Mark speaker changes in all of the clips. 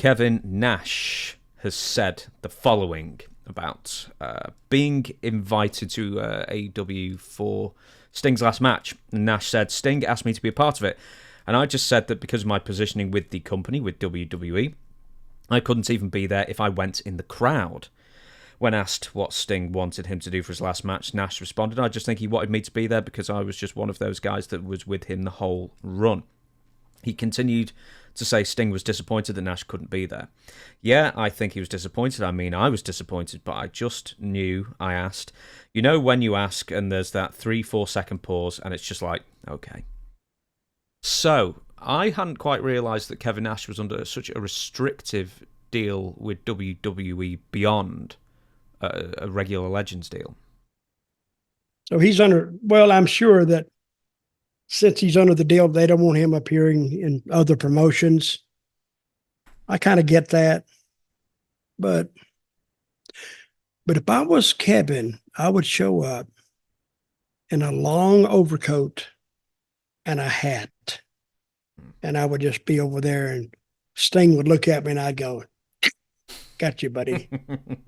Speaker 1: Kevin Nash has said the following about being invited to AEW for Sting's last match. And Nash said, Sting asked me to be a part of it. And I just said that because of my positioning with the company, with WWE, I couldn't even be there if I went in the crowd. When asked what Sting wanted him to do for his last match, Nash responded, I just think he wanted me to be there because I was just one of those guys that was with him the whole run. He continued to say Sting was disappointed that Nash couldn't be there. Yeah, I think he was disappointed. I mean, I was disappointed, but I just knew. I asked. You know when you ask and there's that 3-4 second pause and it's just like, okay. So, I hadn't quite realised that Kevin Nash was under such a restrictive deal with WWE beyond a regular Legends deal.
Speaker 2: So he's under, well, I'm sure that since he's under the deal, they don't want him appearing in other promotions. I kind of get that. But if I was Kevin, I would show up in a long overcoat and a hat. And I would just be over there and Sting would look at me and I'd go, got you, buddy.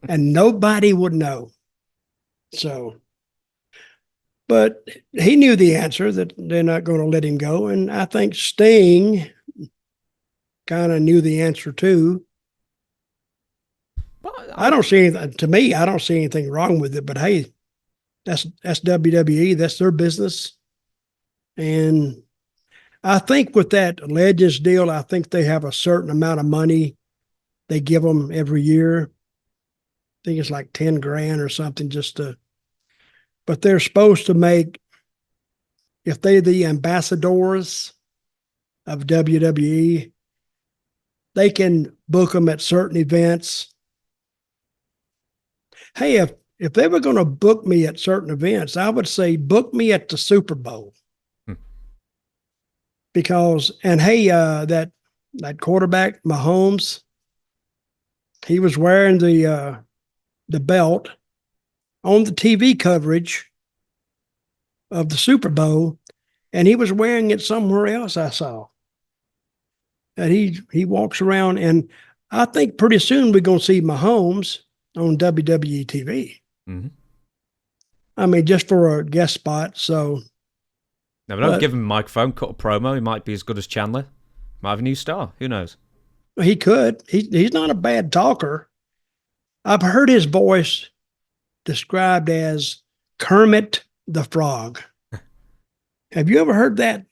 Speaker 2: And nobody would know. So, but he knew the answer that they're not going to let him go. And I think Sting kind of knew the answer too. I don't see anything, to me, I don't see anything wrong with it, but hey, that's WWE. That's their business. And I think with that Legends deal, I think they have a certain amount of money they give them every year. I think it's like 10 grand or something but they're supposed to make, if they're the ambassadors of WWE, they can book them at certain events. Hey, if they were going to book me at certain events, I would say book me at the Super Bowl. Because, and hey, that quarterback, Mahomes, he was wearing the belt on the TV coverage of the Super Bowl, and he was wearing it somewhere else I saw. And he walks around, and I think pretty soon we're going to see Mahomes on WWE TV.
Speaker 1: Mm-hmm.
Speaker 2: I mean, just for a guest spot, so.
Speaker 1: No, but don't give him a microphone, cut a promo. He might be as good as Chandler. Might have a new star. Who knows?
Speaker 2: He could. He's not a bad talker. I've heard his voice described as Kermit the Frog. Have you ever heard that?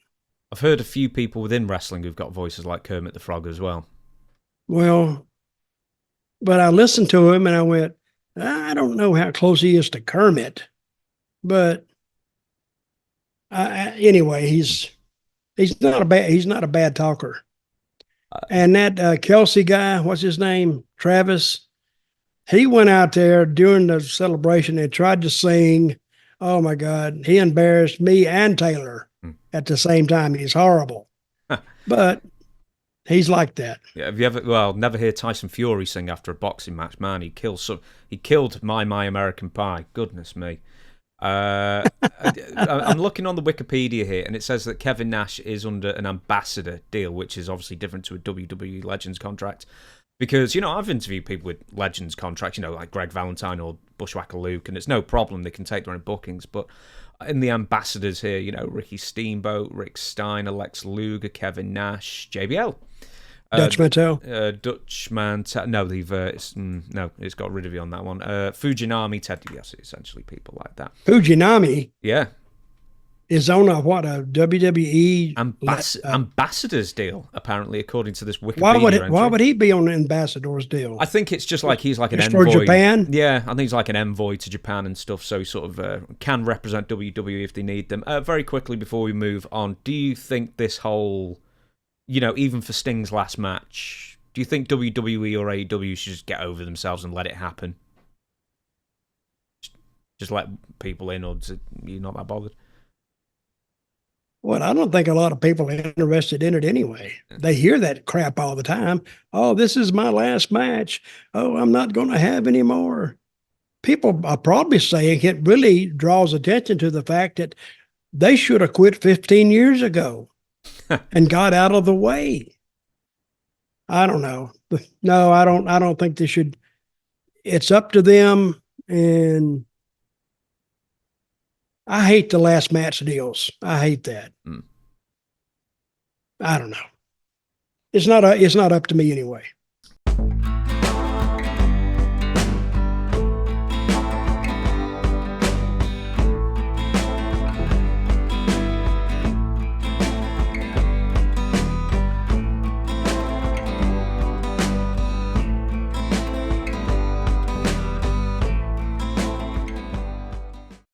Speaker 1: I've heard a few people within wrestling who've got voices like Kermit the Frog as well.
Speaker 2: Well, but I listened to him and I went, I don't know how close he is to Kermit, but anyway, he's not a bad talker. And that Kelsey guy, what's his name? Travis. He went out there during the celebration and tried to sing. Oh my God. He embarrassed me and Taylor at the same time. He's horrible. But he's like that.
Speaker 1: Yeah, have you ever, never hear Tyson Fury sing after a boxing match. Man, he killed My American Pie. Goodness me. I'm looking on the Wikipedia here, and it says that Kevin Nash is under an ambassador deal, which is obviously different to a WWE Legends contract. Because, I've interviewed people with Legends contracts, like Greg Valentine or Bushwhacker Luke, and it's no problem. They can take their own bookings. But in the ambassadors here, Ricky Steamboat, Rick Steiner, Lex Luger, Kevin Nash, JBL.
Speaker 2: Dutch Mantell?
Speaker 1: Dutch Mantell. No, it's got rid of you on that one. Fujinami, Ted DiBiase, essentially people like that.
Speaker 2: Fujinami?
Speaker 1: Yeah.
Speaker 2: Is on a WWE
Speaker 1: ambassadors deal, apparently, according to this Wikipedia
Speaker 2: Why would he be on an ambassador's deal?
Speaker 1: I think it's just like he's like an envoy.
Speaker 2: For Japan?
Speaker 1: Yeah, I think he's like an envoy to Japan and stuff, so he sort of can represent WWE if they need them. Very quickly before we move on, do you think this whole, even for Sting's last match, do you think WWE or AEW should just get over themselves and let it happen? Just let people in, or you're not that bothered?
Speaker 2: Well, I don't think a lot of people are interested in it anyway. They hear that crap all the time. Oh, this is my last match. Oh, I'm not going to have any more. People are probably saying it really draws attention to the fact that they should have quit 15 years ago and got out of the way. I don't know. No, I don't think they should. It's up to them. And I hate the last match deals. I hate that. I don't know. It's not up to me anyway.